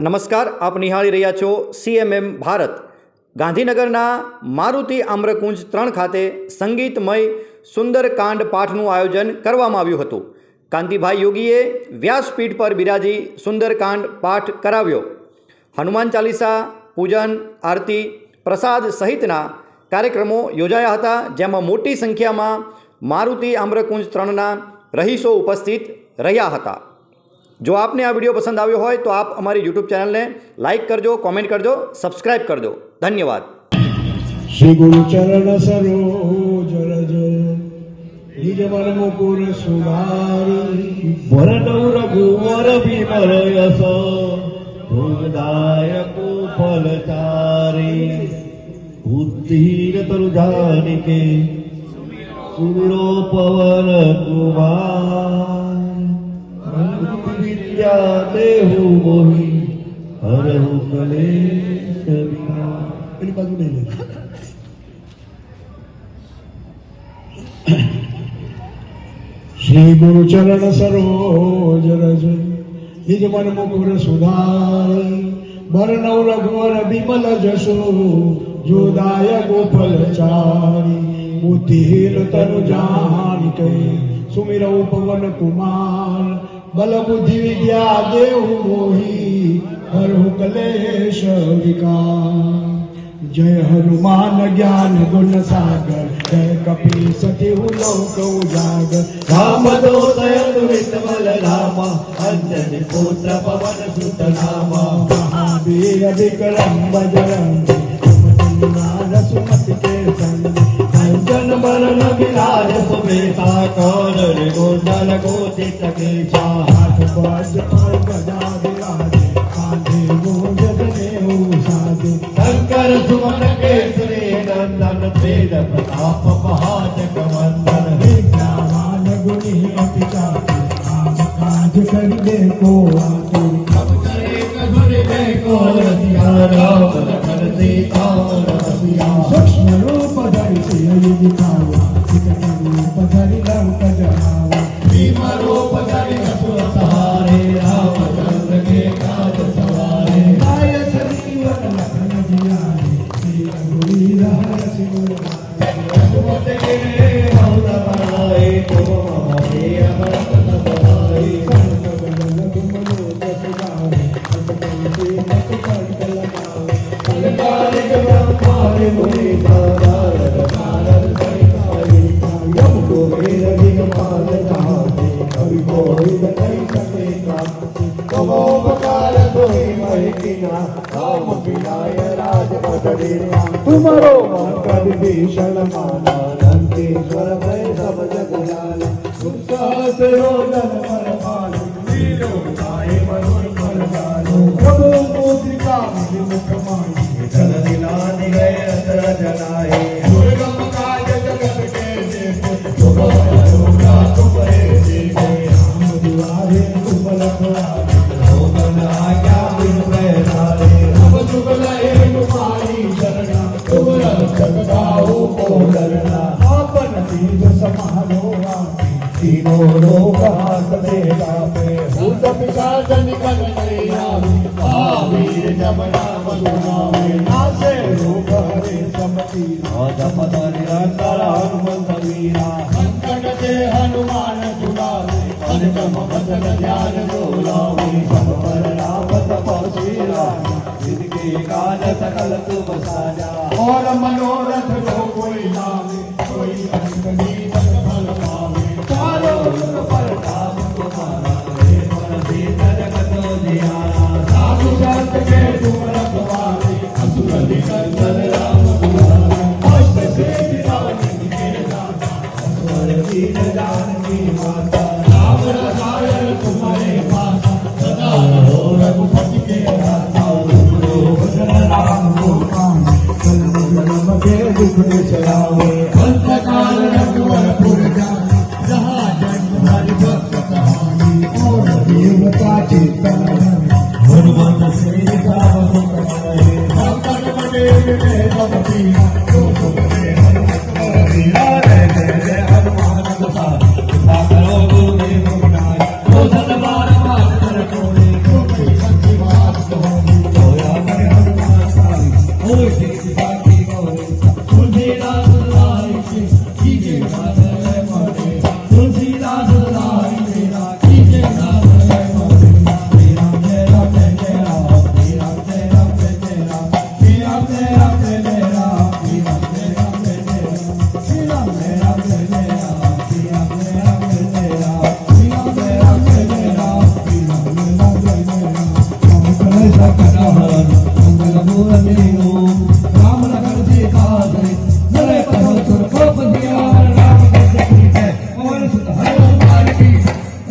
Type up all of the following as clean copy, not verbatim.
નમસ્કાર, આપ નિહાળી રહ્યા છો CMM ભારત. ગાંધીનગરના મારુતિ આમ્રકુંજ 3 ખાતે સંગીતમય સુંદરકાંડ પાઠનું આયોજન કરવામાં આવ્યું હતું. કાંતિભાઈ યોગીએ વ્યાસપીઠ પર બિરાજી સુંદરકાંડ પાઠ કરાવ્યો. હનુમાન ચાલીસા, પૂજન, આરતી, પ્રસાદ સહિતના કાર્યક્રમો યોજાયા હતા, જેમાં મોટી સંખ્યામાં મારુતિ આમ્રકુંજ 3ના રહીશો ઉપસ્થિત રહ્યા હતા. જો આપને આ વિડીયો પસંદ આવ્યો હોય તો આપ અમારી YouTube ચેનલને લાઈક કરજો, કોમેન્ટ કરજો, સબસ્ક્રાઈબ કરજો. ધન્યવાદ. શ્રી ગુરુ ચરણ સરોજ રજ નિજ મન મુકુર સુધારી વરદૌ રઘુવર વિમલ યસ ભોગદાયકો ફલચારી બુદ્ધિર તરુ જાનિકે સુમિરો પવન કુમાર વિદ્યા દેહુ મોહી હરહુ કલેશ વિકાર. એની બાજુ નહીં લે. શ્રી ગુરુ ચરણ સરોજ રજ નિજ મન મુકુર સુધારી વર્ણવ રઘુવર વિમલ જશો જોદાય ગોપલ ચારી બુદ્ધિહીન તનુ જાનિકે સુમિરૌ પવન કુમાર બલ બુદ્ધિ વિદ્યા દેવ મોહી હરહુ કલેશ વિકાર. જય હનુમાન જ્ઞાન ગુણ સાગર જય કપી સતી લોક ઉજાગર રામ દોતયન વિતમલ રામા અંજન પુત્ર પવન સુત નામા મહાવીર વિક્રમ બજરંગ સુમતિ કે સંગ અંજન બરન વિરાજ સુબેતા કર ગોંડલ ગોતિત કે હાથ બાજ પર ગદા વિરાજે કાંધે મોજ દેવ સાજે શંકર સુમન કેસરી નંદન વેદ પ્રતાપ મહાજગ વંદન વિદ્યાવાન ગુણી અતિ ચાતુ આમ કાજ કરી દે કો આતુ સબ કરે કધુર દે કો રસિયા રામ લખન સીતા રસિયા સૂક્ષ્મ રૂપ ધરી સિય દિખાવા વિકટ રૂપ ધરી લંક જહાવા ભીમ રૂપ ધરી અસુર સહારે રામચંદ્ર કે કાજ સવારે આય સજીવન લખન જીયારે શ્રી રઘુવીર હર્ષ ગુણ રઘુપતિ કે રામ બનાએ કો હરે અમૃત સદાઈ સંત ગણ तुमनो जसगावे संतपंथी मत कंठ लगावे अलकारिक ब्रह्मारे मुनि सारद सारद सरिताई यम को वेद दिगपाल जहाते कवि कोविद कहि सके प्राप्ति कवो बकार सोई महिकिना राम पिनाय राजपद डेरा तुम्हारो कद भीषण माना लंकेश्वर भय सब जग जाना तुम सहस रोदन परमानु वीरो गाय मरुण मरदानु प्रभु मुद्रिका मुख माही जल दिलानि गए अतर जनाए दुर्गम काज जगत के जेते तुम रोगा तुम रे जेते राम दुआरे तुम लखवारे रोगन आज्ञा बिन बैरारे अब जुगल तुम्हारी शरणा तुम रक्षक गाओ को डरना आपन तीज समारो तीनों लोक हाथ दे गावे भूत पिशाच निकल नहीं आवे महावीर जब नाम सुनावे नासे रोग हरे सब पीरा जपत निरंतर हनुमंत वीरा संकट से हनुमान छुड़ावे हरदम भजन ध्यान डोलावे सब पर राम तपस्वी राजा जिनके काज सकल तुम साजा और मनोरथ जो कोई लावे कोई अनिक नीत फल पावे चारों जुग पर नाम तुम्हारा हे पर भीतर जगत जियारा साधु संत के तुम रखवारे असुर निकंदन राम दुआरे अष्ट सिद्धि नव निधि के दाता असुर दीन जानकी माता राम रसायन तुम्हारे पास सदा रहो रघुपति के दाता भजन राम को पावे कलम कलम के दुख चलावे अंत काल रघुवर पुर जाए जहाँ जन्म हरि भक्त कहानी और देवता चेतन हनुमत से सावध कराए संकट बने मिले सब पीरा जो सुख दे हनुमत वीरा जय जय जय हनुमान दसा करो गुरु देव गुणाई जो धन बार बार कर कोई जो शक्ति बात हो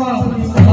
સ્વામી